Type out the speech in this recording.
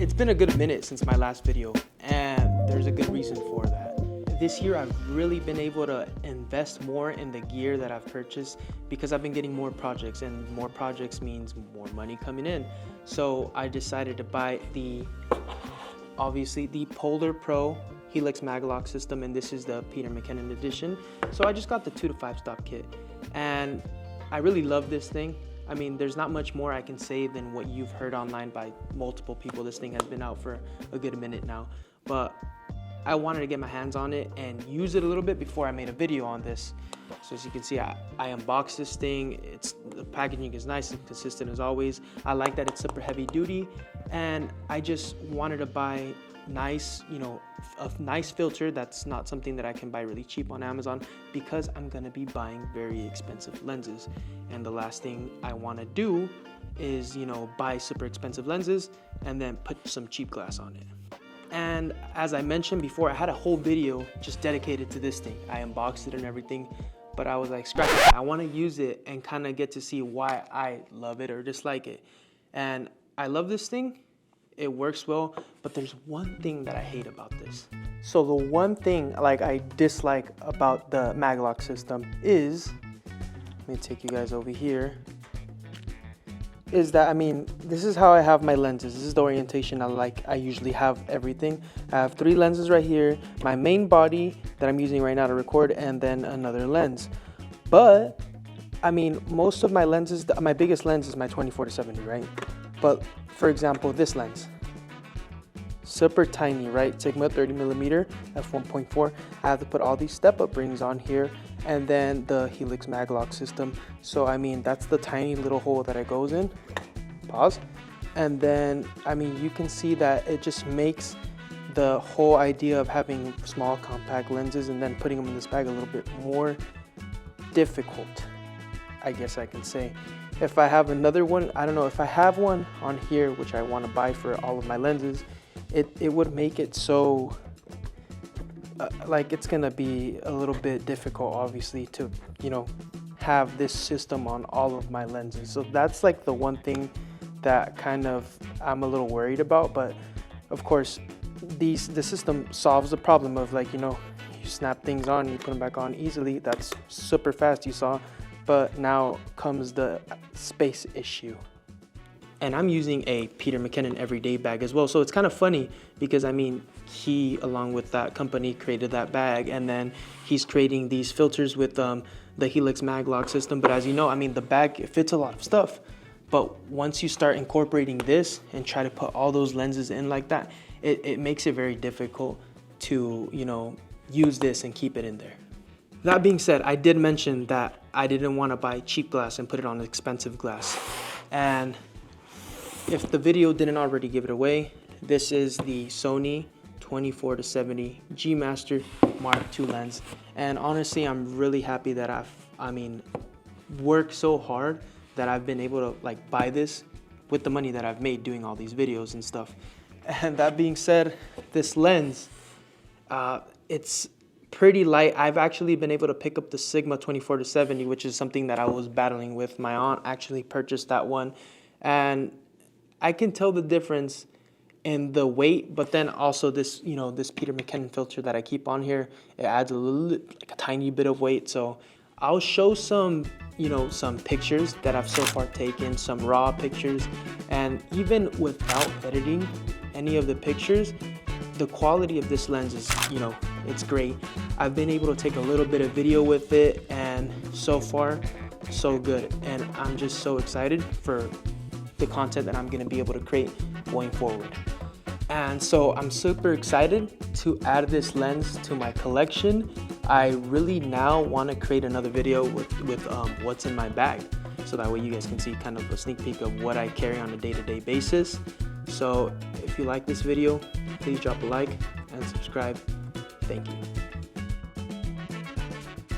It's been a good minute since my last video, and there's a good reason for that. This year I've really been able to invest more in the gear that I've purchased because I've been getting more projects, and more projects means more money coming in. So I decided to buy obviously the Pro Helix Maglock system, and this is the Peter McKinnon edition. So I just got the 2 to 5 stop kit, and I really love this thing. I mean, there's not much more I can say than what you've heard online by multiple people. This thing has been out for a good minute now, but I wanted to get my hands on it and use it a little bit before I made a video on this. So as you can see, I unboxed this thing. The packaging is nice and consistent as always. I like that it's super heavy duty, and I just wanted to buy nice, a nice filter that's not something that I can buy really cheap on Amazon, because I'm gonna be buying very expensive lenses. And the last thing I wanna do is, buy super expensive lenses and then put some cheap glass on it. And as I mentioned before, I had a whole video just dedicated to this thing. I unboxed it and everything, but I was like, scratch it. I wanna use it and kind of get to see why I love it or dislike it. And I love this thing. It works well, but there's one thing that I hate about this. So the one thing I dislike about the Maglock system is, let me take you guys over here, is that, this is how I have my lenses. This is the orientation I usually have everything. I have 3 lenses right here, my main body that I'm using right now to record, and then another lens. But, most of my lenses, my biggest lens is my 24-70, right? But for example, this lens, super tiny, right? Sigma 30mm f1.4. I have to put all these step-up rings on here, and then the Helix Maglock system. So that's the tiny little hole that it goes in. Pause. And then you can see that it just makes the whole idea of having small compact lenses and then putting them in this bag a little bit more difficult, I guess I can say. If I have another one, I don't know, if I have one on here, which I want to buy for all of my lenses, it would make it so, it's gonna be a little bit difficult, obviously, to, have this system on all of my lenses. So that's the one thing that kind of I'm a little worried about. But of course, the system solves the problem of you snap things on, you put them back on easily. That's super fast, you saw. But now comes the space issue. And I'm using a Peter McKinnon everyday bag as well. So it's kind of funny because he, along with that company, created that bag, and then he's creating these filters with the Helix Maglock system. But as you know, the bag, it fits a lot of stuff. But once you start incorporating this and try to put all those lenses in like that, it makes it very difficult to, use this and keep it in there. That being said, I did mention that I didn't want to buy cheap glass and put it on expensive glass. And if the video didn't already give it away, this is the Sony 24-70 G Master Mark II lens. And honestly, I'm really happy that I've worked so hard that I've been able to buy this with the money that I've made doing all these videos and stuff. And that being said, this lens, it's pretty light. I've actually been able to pick up the Sigma 24-70, which is something that I was battling with. My aunt actually purchased that one, and I can tell the difference in the weight, but then also this, this Peter McKinnon filter that I keep on here, it adds a tiny bit of weight. So I'll show some, some pictures that I've so far taken, some raw pictures, and even without editing any of the pictures, the quality of this lens is, it's great. I've been able to take a little bit of video with it, and so far, so good. And I'm just so excited for the content that I'm gonna be able to create going forward. And so I'm super excited to add this lens to my collection. I really now want to create another video with what's in my bag, so that way you guys can see kind of a sneak peek of what I carry on a day-to-day basis. So if you like this video, please drop a like and subscribe. Thank you.